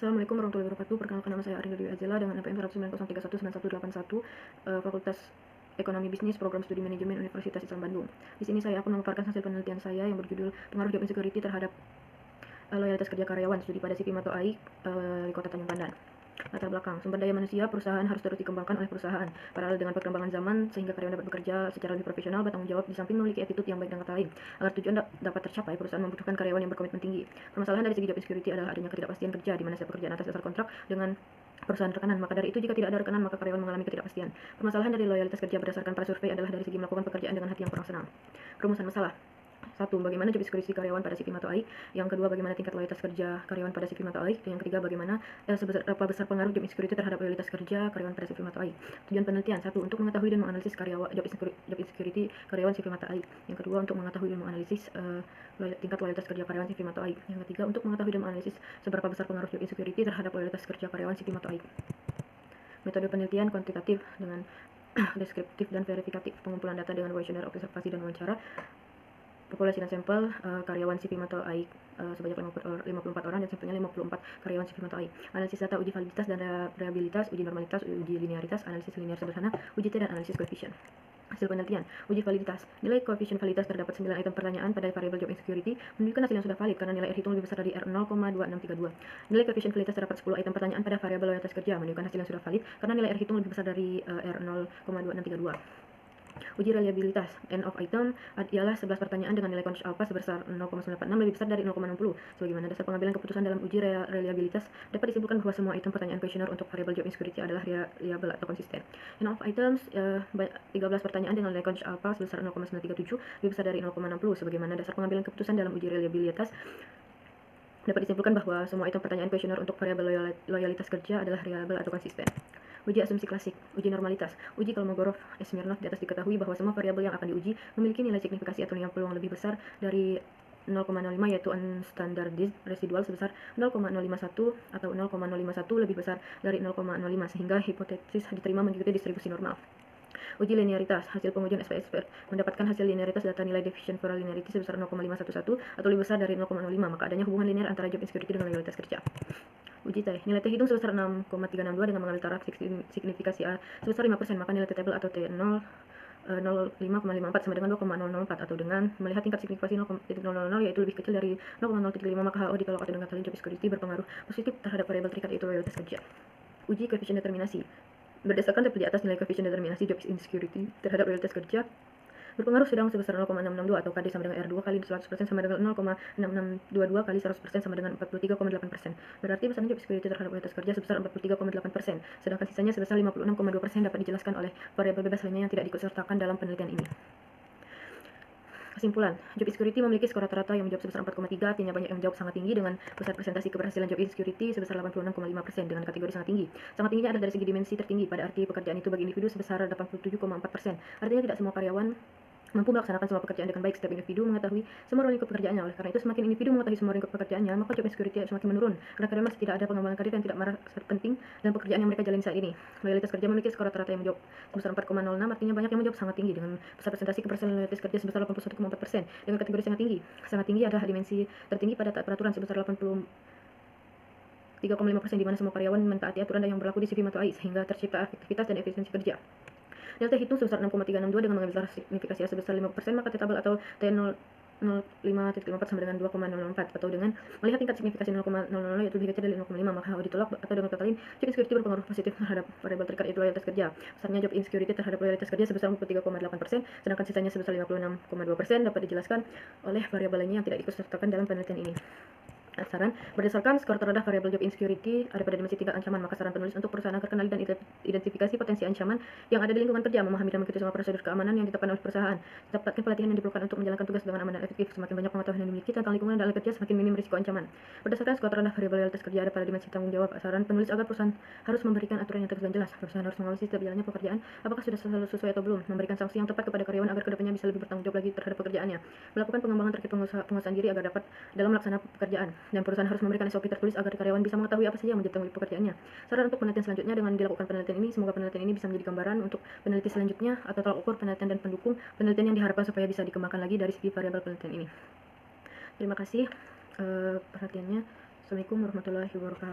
Assalamualaikum warahmatullahi wabarakatuh. Perkenalkan, nama saya Arinda Dewi Azela dengan NPM 190319181, Fakultas Ekonomi Bisnis, Program Studi Manajemen, Universitas Islam Bandung. Di sini saya akan memaparkan hasil penelitian saya yang berjudul Pengaruh Job Insecurity terhadap Loyalitas Kerja Karyawan, studi pada Sipi Mato AI di Kota Tanjung Pandan. Latar belakang, sumber daya manusia perusahaan harus terus dikembangkan oleh perusahaan paralel dengan perkembangan zaman, sehingga karyawan dapat bekerja secara lebih profesional, bertanggung jawab, di samping memiliki attitude yang baik dan kata lain. Agar tujuan dapat tercapai, perusahaan membutuhkan karyawan yang berkomitmen tinggi. Permasalahan dari segi job insecurity adalah adanya ketidakpastian kerja, di mana setiap pekerjaan atas dasar kontrak dengan perusahaan rekanan. Maka dari itu, jika tidak ada rekanan, maka karyawan mengalami ketidakpastian. Permasalahan dari loyalitas kerja berdasarkan prasurvei adalah dari segi melakukan pekerjaan dengan hati yang kurang senang. Rumusan masalah: 1. Bagaimana job insecurity karyawan pada Sipi Mato AI? Yang kedua, bagaimana tingkat loyalitas kerja karyawan pada Sipi Mato AI? Yang ketiga, bagaimana seberapa besar pengaruh job insecurity terhadap loyalitas kerja karyawan pada Sipi Mato AI? Tujuan penelitian: 1. Untuk mengetahui dan menganalisis job insecurity karyawan Sipi Mato AI. Yang kedua, untuk mengetahui dan menganalisis tingkat loyalitas kerja karyawan Sipi Mato AI. Yang ketiga, untuk mengetahui dan menganalisis seberapa besar pengaruh job insecurity terhadap loyalitas kerja karyawan Sipi Mato AI. Metode penelitian kuantitatif dengan deskriptif dan verifikatif. Pengumpulan data dengan kuesioner, observasi, dan wawancara. Populasi dan sampel karyawan Sipi Mato AI sebanyak 54 orang, dan sampelnya 54 karyawan Sipi Mato AI. Analisis data, uji validitas dan reliabilitas, uji normalitas, uji linearitas, analisis linear sederhana, uji T, dan analisis koefisien. Hasil penelitian: uji validitas. Nilai koefisien validitas terdapat 9 item pertanyaan pada variabel job insecurity menunjukkan hasil yang sudah valid karena nilai R hitung lebih besar dari R 0,2632. Nilai koefisien validitas terdapat 10 item pertanyaan pada variabel loyalitas kerja menunjukkan hasil yang sudah valid karena nilai R hitung lebih besar dari R 0,2632. Uji reliabilitas, N of item ialah 11 pertanyaan dengan nilai conjugate alpha sebesar 0,946 lebih besar dari 0,60. Sebagaimana dasar pengambilan keputusan dalam uji reliabilitas, dapat disimpulkan bahwa semua item pertanyaan kuesioner untuk variabel job insecurity adalah reliable atau konsisten. N of items 13 pertanyaan dengan nilai conjugate alpha sebesar 0,937 lebih besar dari 0,60. Sebagaimana dasar pengambilan keputusan dalam uji reliabilitas, dapat disimpulkan bahwa semua item pertanyaan kuesioner untuk variabel loyalitas kerja adalah reliable atau konsisten. Uji asumsi klasik, uji normalitas. Uji Kolmogorov-Smirnov di atas diketahui bahwa semua variabel yang akan diuji memiliki nilai signifikasi atau nilai peluang lebih besar dari 0,05, yaitu unstandardized residual sebesar 0,051 atau 0,051 lebih besar dari 0,05, sehingga hipotesis diterima mengikuti distribusi normal. Uji linearitas, hasil pengujian SPSS mendapatkan hasil linearitas data nilai deficient for linearity sebesar 0,511 atau lebih besar dari 0,05, maka adanya hubungan linear antara job insecurity dengan loyalitas kerja. Uji T, nilai T hitung sebesar 6,362 dengan mengambil taraf signifikasi A sebesar 5%, maka nilai T table atau T 05,54 sama dengan 2,004, atau dengan melihat tingkat signifikasi 0,000 yaitu lebih kecil dari 0,035, maka HO ditolak, atau dengan kata lain job insecurity berpengaruh positif terhadap variabel terikat yaitu loyalitas kerja. Uji koefisien determinasi. Berdasarkan tabel di atas, nilai koefisien determinasi job insecurity terhadap loyalitas kerja berpengaruh sedang sebesar 0,662, atau KD sama dengan R2 kali 100% sama dengan 0,6622 kali 100% sama dengan 43,8%. Berarti besaran job insecurity terhadap loyalitas kerja sebesar 43,8%, sedangkan sisanya sebesar 56,2% dapat dijelaskan oleh variabel bebas lainnya yang tidak diikutsertakan dalam penelitian ini. Kesimpulan, job insecurity memiliki skor rata-rata yang menjawab sebesar 4,3, artinya banyak yang menjawab sangat tinggi dengan besar presentasi keberhasilan job insecurity sebesar 86,5% dengan kategori sangat tinggi. Sangat tingginya adalah dari segi dimensi tertinggi, pada arti pekerjaan itu bagi individu sebesar 87,4%. Artinya tidak semua karyawan mampu melaksanakan semua pekerjaan dengan baik. Setiap individu mengetahui semua lingkup pekerjaannya. Oleh karena itu, semakin individu mengetahui semua lingkup pekerjaannya, maka job insecurity semakin menurun. Karena karyawan masih tidak ada pengembangan karir dan tidak merasa penting dalam pekerjaan yang mereka jalani saat ini. Loyalitas kerja memiliki skor rata-rata yang menjawab sebesar 4,06, artinya banyak yang menjawab sangat tinggi dengan besar presentasi keberhasilan loyalitas kerja sebesar 81,4% dengan kategori sangat tinggi. Sangat tinggi adalah dimensi tertinggi pada taat peraturan sebesar 83,5%, di mana semua karyawan mentaati aturan yang berlaku di Sipi Mato AI sehingga tercipta efektivitas dan efisiensi kerja. Delta hitung sebesar 6,362 dengan mengambil taraf signifikasi A sebesar 5%, maka T tabel atau T 05,54 sama dengan 2,004, atau dengan melihat tingkat signifikasi 0,00 yaitu lebih kecil dari 0,5, maka HO ditolak, atau dengan kata lain job insecurity berpengaruh positif terhadap variabel terikat yaitu loyalitas kerja. Besarnya job insecurity terhadap loyalitas kerja sebesar 43,8%, sedangkan sisanya sebesar 56,2% dapat dijelaskan oleh variabel lainnya yang tidak diikutsertakan dalam penelitian ini. Saran, berdasarkan skor terhadap variabel job insecurity ada pada dimensi tingkat ancaman, maka saran penulis untuk perusahaan agar kenali dan identifikasi potensi ancaman yang ada di lingkungan kerja, memahami dan mengikuti semua prosedur keamanan yang ditetapkan oleh perusahaan, dapatkan pelatihan yang diperlukan untuk menjalankan tugas dengan aman dan efektif. Semakin banyak pengetahuan yang dimiliki tentang lingkungan dan kerja, semakin minim risiko ancaman. Berdasarkan skor terhadap variabel loyalitas kerja ada pada dimensi tanggung jawab, saran penulis agar perusahaan harus memberikan aturan yang tegas dan jelas. Perusahaan harus mengawasi setiap jalannya pekerjaan, apakah sudah selalu sesuai atau belum, memberikan sanksi yang tepat kepada karyawan agar kedepannya bisa lebih bertanggung jawab lagi terhadap pekerjaannya, melakukan pengembangan terkait penguasaan diri agar dapat dalam melaksanakan pekerjaan, dan perusahaan harus memberikan SOP tertulis agar karyawan bisa mengetahui apa saja yang menjadi tanggung jawab pekerjaannya. Saran untuk penelitian selanjutnya: dengan dilakukan penelitian ini, semoga penelitian ini bisa menjadi gambaran untuk peneliti selanjutnya atau tolak ukur penelitian dan pendukung penelitian yang diharapkan supaya bisa dikembangkan lagi dari segi variabel penelitian ini. Terima kasih perhatiannya. Assalamualaikum warahmatullahi wabarakatuh.